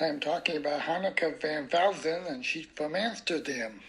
I'm talking about Hanneke van Velzen, and she's from Amsterdam.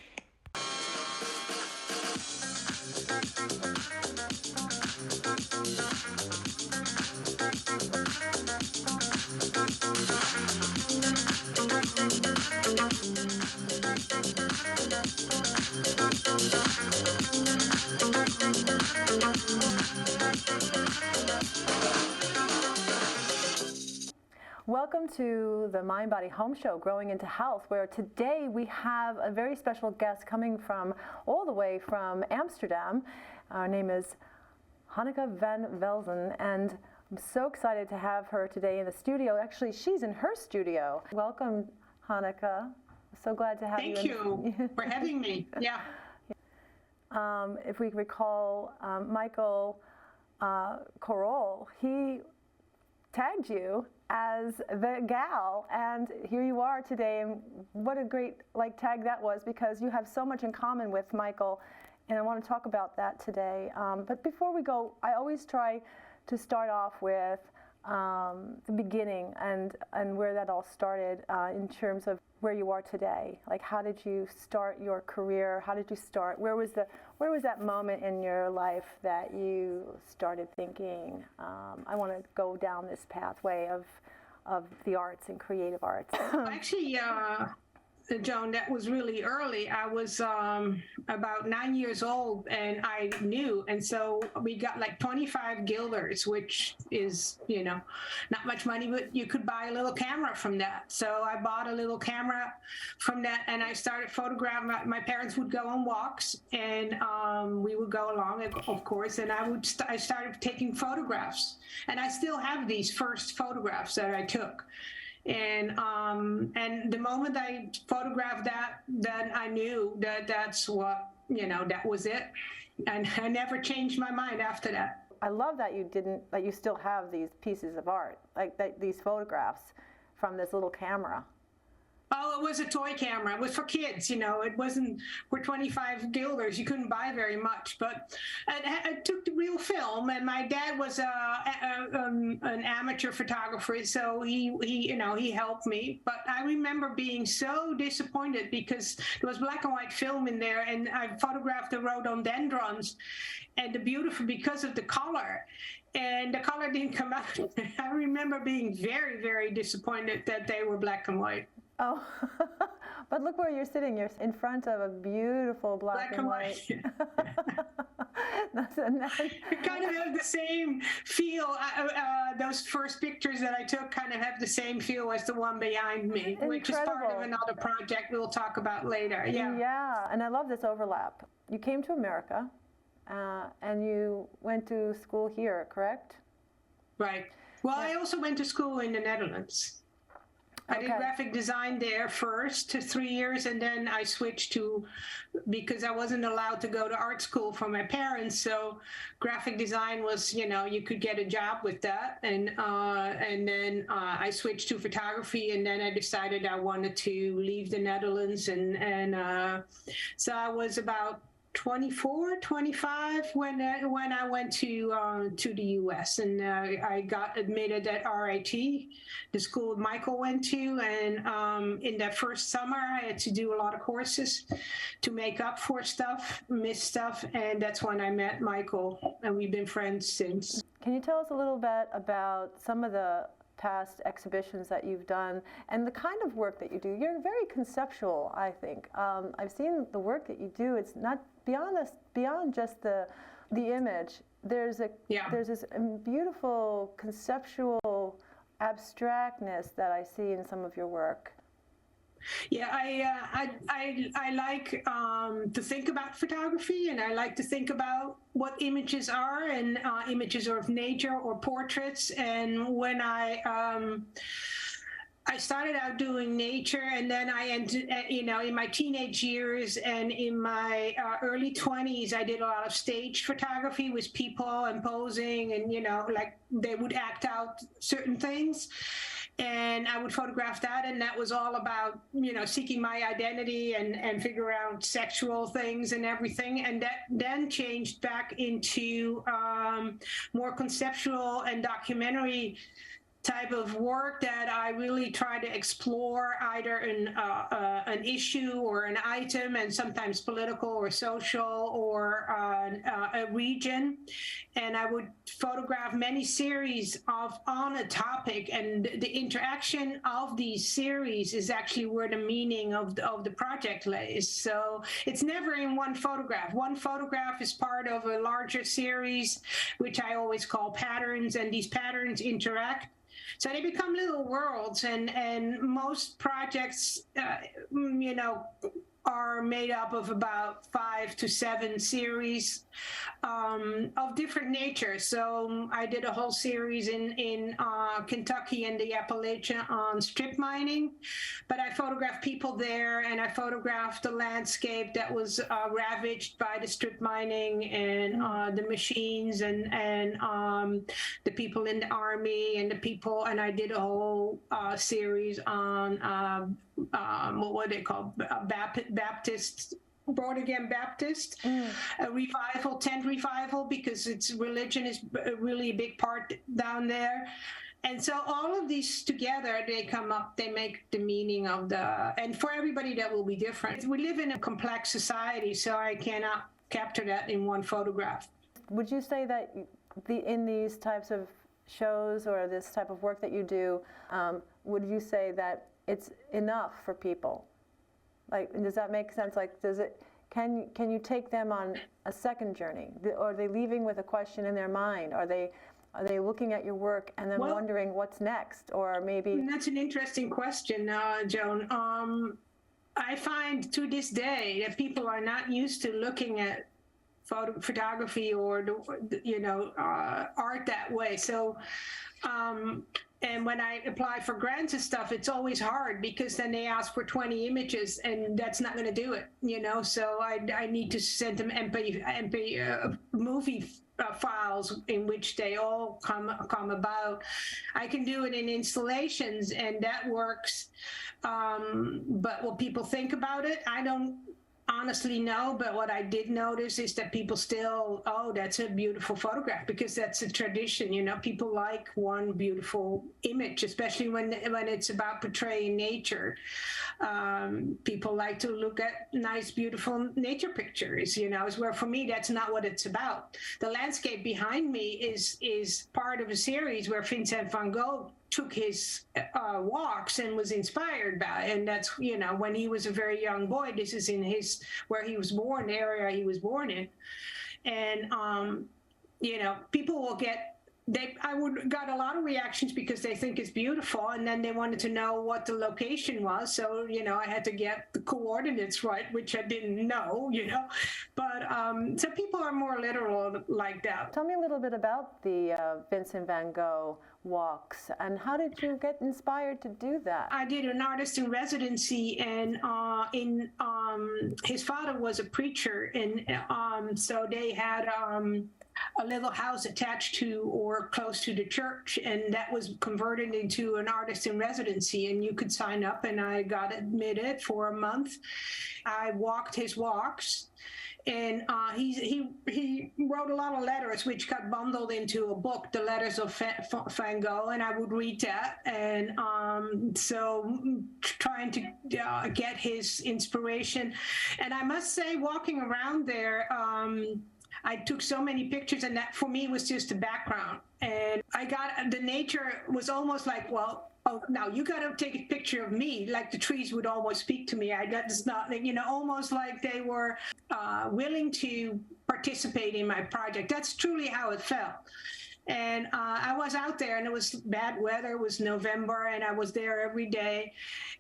Welcome to the Mind Body Home Show, Growing into Health, where today we have a very special guest coming from all the way from Amsterdam. Her name is Hanneke van Velzen, and I'm so excited to have her today in the studio. Actually, she's in her studio. Welcome, Hanneke. So glad to have you. Thank you for having me. Yeah. If we recall, Michael Korol, he tagged you as the gal, and here you are today, and what a great tag that was, because you have so much in common with Michael, and I want to talk about that today. But before we go, I always try to start off with the beginning and where that all started in terms of where you are today. Like, how did you start your career? How did you start? Where was that moment in your life that you started thinking, I want to go down this pathway of the arts and creative arts? Actually, Joan, that was really early. I was about 9 years old, and I knew. And so we got like 25 guilders, which is, not much money, but you could buy a little camera from that. So I bought a little camera from that, and I started photographing. My parents would go on walks, and we would go along, of course, and I started taking photographs. And I still have these first photographs that I took. And the moment I photographed that, then I knew that that's what, that was it. And I never changed my mind after that. I love that you still have these pieces of art, these photographs from this little camera. Oh, it was a toy camera. It was for kids, it wasn't for 25 guilders. You couldn't buy very much, but I took the real film. And my dad was an amateur photographer, so he helped me. But I remember being so disappointed because there was black and white film in there, and I photographed the rhododendrons, and because of the color. And the color didn't come out. I remember being very, very disappointed that they were black and white. Oh, but look where you're sitting. You're in front of a beautiful black and white. You kind of have the same feel. Those first pictures that I took kind of have the same feel as the one behind me, Incredible. Which is part of another project we'll talk about later. Yeah. Yeah, and I love this overlap. You came to America, and you went to school here, correct? Right. Well, yeah. I also went to school in the Netherlands. I did graphic design there first to 3 years, and then I switched because I wasn't allowed to go to art school from my parents. So graphic design was, you could get a job with that. And then I switched to photography, and then I decided I wanted to leave the Netherlands. And so I was about 24, 25 when I went to the U.S. and I got admitted at RIT, the school Michael went to, and in that first summer I had to do a lot of courses to make up for missed stuff, and that's when I met Michael, and we've been friends since. Can you tell us a little bit about some of the past exhibitions that you've done and the kind of work that you do? You're very conceptual, I think. I've seen the work that you do. It's not beyond just the image. There's this beautiful conceptual abstractness that I see in some of your work. Yeah, I like to think about photography, and I like to think about what images are, and images of nature or portraits. And when I started out doing nature, and then I ended, in my teenage years and in my early 20s, I did a lot of stage photography with people and posing, and, they would act out certain things. And I would photograph that, and that was all about, seeking my identity and figure out sexual things and everything. And that then changed back into more conceptual and documentary type of work that I really try to explore either an issue or an item, and sometimes political or social or a region. And I would photograph many series on a topic, and the interaction of these series is actually where the meaning of the project lays. So it's never in one photograph. One photograph is part of a larger series, which I always call patterns, and these patterns interact. So they become little worlds, and most projects, are made up of about 5 to 7 series of different natures. So I did a whole series in Kentucky and the Appalachia on strip mining, but I photographed people there, and I photographed the landscape that was ravaged by the strip mining and the machines and the people in the army and the people, and I did a whole series on what they call Baptist, born again Baptist, a revival, tent revival, because religion is really a big part down there. And so all of these together, they make the meaning of and for everybody that will be different. We live in a complex society, so I cannot capture that in one photograph. Would you say that in these types of shows or this type of work that you do, would you say that it's enough for people? Like, does that make sense? Like, can you take them on a second journey? Or are they leaving with a question in their mind? Are they looking at your work and then wondering what's next? Or maybe... That's an interesting question, Joan. I find to this day that people are not used to looking at photography or art that way. So and when I apply for grants and stuff, it's always hard, because then they ask for 20 images, and that's not going to do it, so I need to send them MP movie files in which they all come about. I can do it in installations, and that works, but will people think about it? I don't honestly know, but what I did notice is that people still, that's a beautiful photograph, because that's a tradition. People like one beautiful image, especially when it's about portraying nature. People like to look at nice, beautiful nature pictures. Is where, for me, that's not what it's about. The landscape behind me is part of a series where Vincent Van Gogh took his walks and was inspired by it. And that's, when he was a very young boy, this is in where he was born, the area he was born in. And, people will got a lot of reactions because they think it's beautiful, and then they wanted to know what the location was. So, I had to get the coordinates right, which I didn't know, But so people are more literal like that. Tell me a little bit about the Vincent Van Gogh walks, and how did you get inspired to do that? I did an artist in residency, and his father was a preacher, and so they had a little house attached to or close to the church, and that was converted into an artist in residency, and you could sign up, and I got admitted for a month. I walked his walks, and he wrote a lot of letters, which got bundled into a book, The Letters of Van Gogh, and I would read that. And so trying to get his inspiration. And I must say, walking around there, I took so many pictures, and that for me was just a background. And the nature was almost like, now you got to take a picture of me, like the trees would almost speak to me. That's not, almost like they were willing to participate in my project. That's truly how it felt. And I was out there, and it was bad weather. It was November, and I was there every day.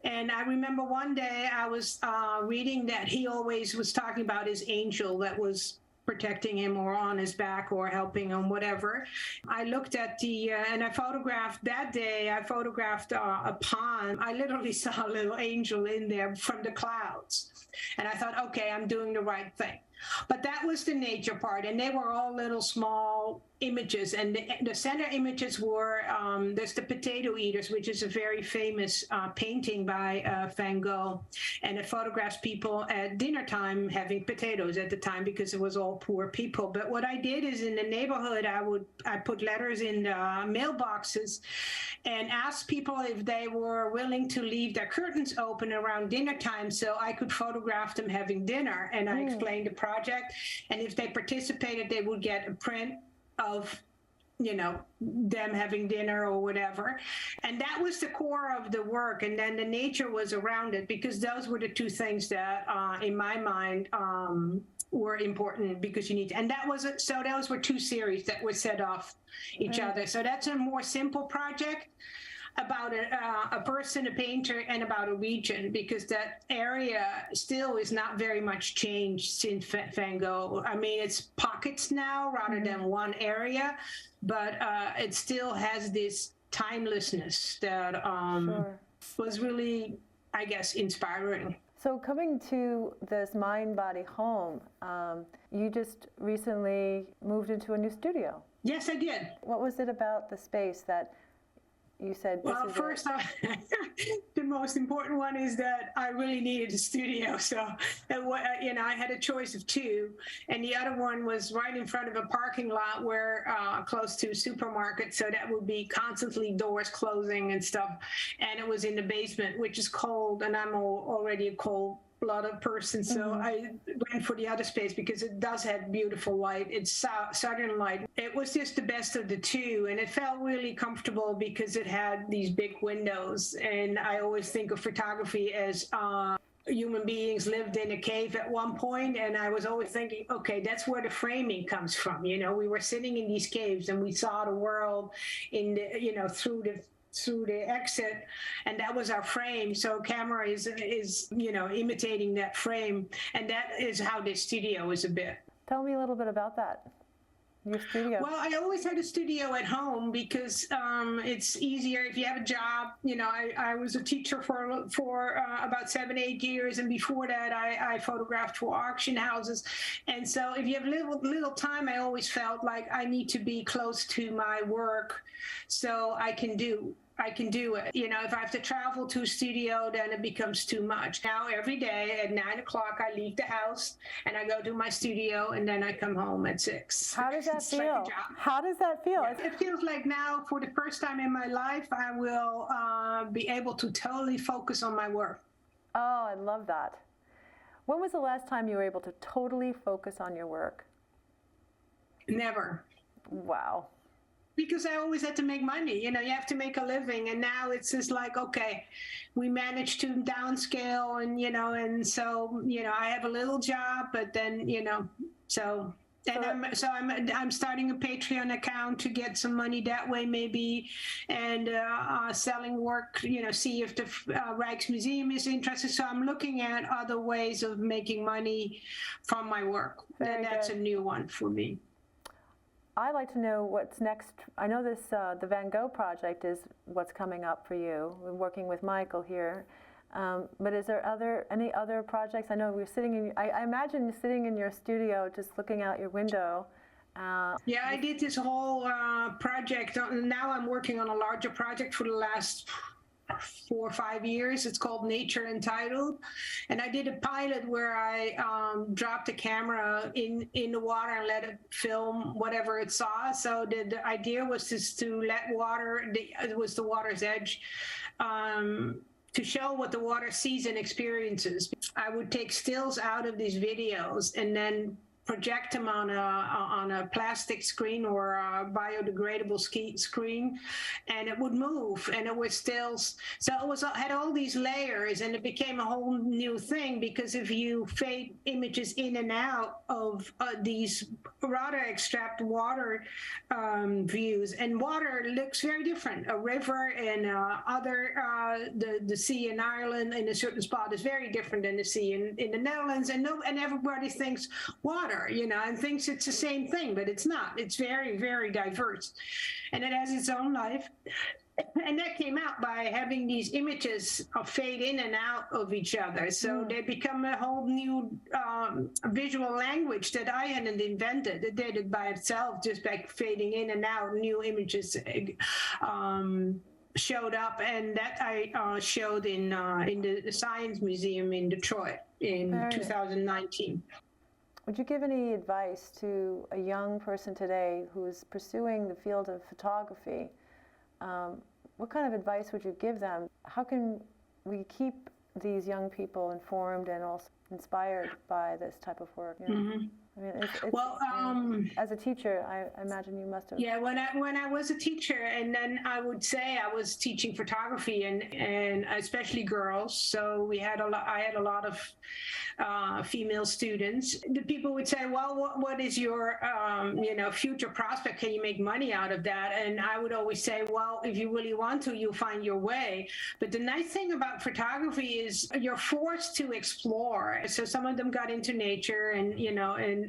And I remember one day I was reading that he always was talking about his angel that was protecting him or on his back or helping him, whatever. I looked at and I photographed that day, I photographed a pond. I literally saw a little angel in there from the clouds. And I thought, okay, I'm doing the right thing. But that was the nature part, and they were all little small images. And the center images were there's the Potato Eaters, which is a very famous painting by Van Gogh, and it photographs people at dinner time having potatoes at the time because it was all poor people. But what I did is in the neighborhood, I put letters in the mailboxes and asked people if they were willing to leave their curtains open around dinner time so I could photograph them having dinner. And I explained the project, and if they participated, they would get a print of them having dinner or whatever. And that was the core of the work, and then the nature was around it, because those were the two things that in my mind were important, because you need to, and that was it. So those were two series that were set off each other. So that's a more simple project about a person, a painter, and about a region, because that area still is not very much changed since Van Gogh. I mean, it's pockets now rather than one area, but it still has this timelessness that was really, I guess, inspiring. So coming to this Mind Body Home, you just recently moved into a new studio. Yes, I did. What was it about the space that you said? Well, first, the most important one is that I really needed a studio. So, I had a choice of two, and the other one was right in front of a parking lot where close to a supermarket. So that would be constantly doors closing and stuff. And it was in the basement, which is cold, and I'm already a cold-blooded person, so I went for the other space because it does have beautiful light. It's southern light. It was just the best of the two, and it felt really comfortable because it had these big windows. And I always think of photography as human beings lived in a cave at one point, and I was always thinking, okay, that's where the framing comes from. We were sitting in these caves and we saw the world in the through the exit, and that was our frame. So camera is imitating that frame, and that is how this studio is a bit. Tell me a little bit about that, your studio. Well, I always had a studio at home because it's easier if you have a job. I was a teacher for about 7-8 years, and before that I photographed for auction houses. And so if you have little time, I always felt like I need to be close to my work so I can do it. If I have to travel to a studio, then it becomes too much. Now, every day at 9 o'clock, I leave the house and I go to my studio, and then I come home at 6. How does that feel? How does that feel? Yeah, it feels like now, for the first time in my life, I will be able to totally focus on my work. Oh, I love that. When was the last time you were able to totally focus on your work? Never. Wow. Because I always had to make money. You have to make a living. And now it's just like, okay, we managed to downscale, and so, I have a little job, but then, I'm starting a Patreon account to get some money that way, maybe, and selling work, see if the Rijksmuseum is interested. So I'm looking at other ways of making money from my work. And that's a new one for me. I'd like to know what's next. I know this, the Van Gogh project is what's coming up for you. We're working with Michael here. But is there any other projects? I know we're sitting I imagine you're sitting in your studio just looking out your window. Yeah, I did this whole project. Now I'm working on a larger project for the last 4 or 5 years. It's called Untitled, and I did a pilot where I dropped the camera in the water and let it film whatever it saw. So the idea was just to let it was the water's edge, to show what the water sees and experiences. I would take stills out of these videos and then project them on a plastic screen or a biodegradable screen, and it would move, and it was stills. So it had all these layers, and it became a whole new thing, because if you fade images in and out of these rather abstract water views, and water looks very different. A river and the sea in Ireland in a certain spot is very different than the sea in the Netherlands, and everybody thinks water, and thinks it's the same thing, but it's not. It's very, very diverse, and it has its own life. And that came out by having these images fade in and out of each other. So they become a whole new visual language that I hadn't invented. It did it by itself, just by fading in and out. New images showed up, and that I showed in the Science Museum in Detroit in 2019. Would you give any advice to a young person today who is pursuing the field of photography? What kind of advice would you give them? How can we keep these young people informed and also inspired by this type of work? You know? Mm-hmm. I mean, well, as a teacher, I imagine you must have. Yeah, when I was a teacher, and then I would say I was teaching photography and especially girls. So I had a lot of female students. The people would say, "Well, what is your future prospect? Can you make money out of that?" And I would always say, "Well, if you really want to, you'll find your way." But the nice thing about photography is you're forced to explore. So some of them got into nature and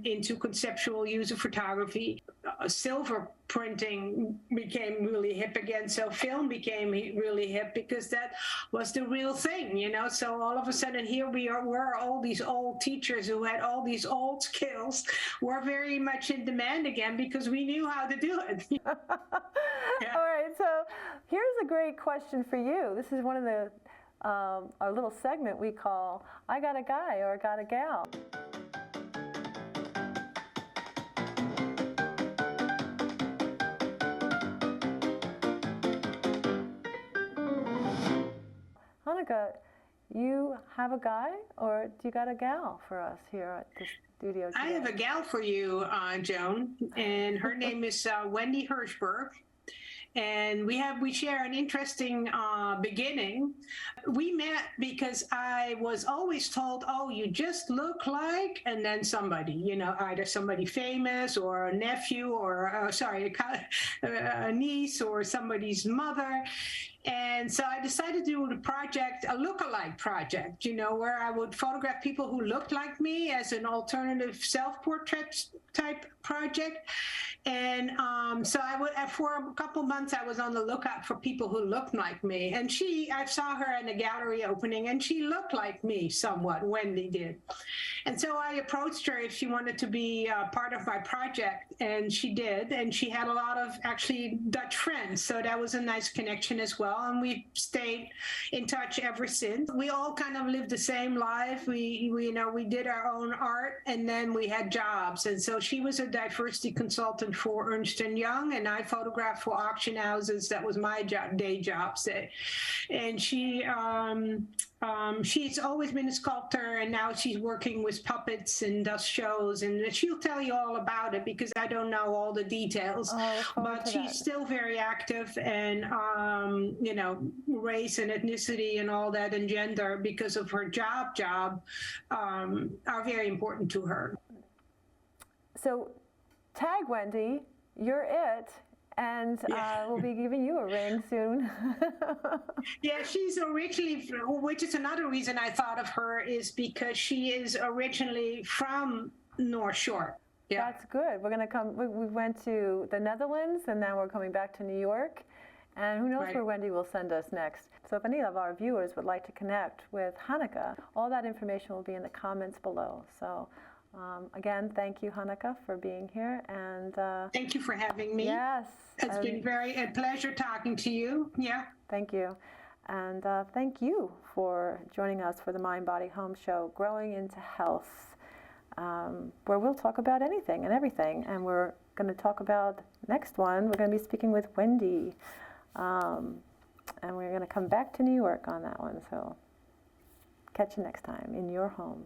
into conceptual use of photography. Silver printing became really hip again, so film became really hip because that was the real thing, So all of a sudden, here we're all these old teachers who had all these old skills were very much in demand again because we knew how to do it. Yeah. All right, so here's a great question for you. This is one of the our little segment we call "I Got a Guy" or "I Got a Gal." Hanneke, you have a guy, or do you got a gal for us here at the studio today? I have a gal for you, Joan, and her name is Wendy Hirschberg. And we share an interesting beginning. We met because I was always told, "Oh, you just look like," and then somebody, either somebody famous or a nephew or a niece or somebody's mother. And so I decided to do a look-alike project, where I would photograph people who looked like me as an alternative self-portrait type project. And so for a couple months, I was on the lookout for people who looked like me. And I saw her in a gallery opening, and she looked like me somewhat, Wendy did. And so I approached her if she wanted to be part of my project, and she did. And she had a lot of actually Dutch friends, so that was a nice connection as well. And we stayed in touch ever since. We all kind of lived the same life. We did our own art, and then we had jobs. And so she was a diversity consultant for Ernst & Young, and I photographed for auction houses. That was my day job, say. And she's always been a sculptor, and now she's working with puppets and does shows, and she'll tell you all about it because I don't know all the details. But she's still very active, and race and ethnicity and all that and gender because of her job are very important to her. So tag Wendy, you're it. And we'll be giving you a ring soon. Yeah, she's originally, which is another reason I thought of her, is because she is originally from North Shore. Yeah. That's good. We're going to come, we went to the Netherlands, and now we're coming back to New York. And who knows where Wendy will send us next. So if any of our viewers would like to connect with Hanneke, all that information will be in the comments below. So again, thank you, Hanneke, for being here. And thank you for having me. Yes. It's been a pleasure talking to you. Yeah. Thank you. And thank you for joining us for the Mind, Body, Home show, Growing into Health, where we'll talk about anything and everything. And we're going to talk about next one. We're going to be speaking with Wendy. And we're going to come back to New York on that one. So catch you next time in your home.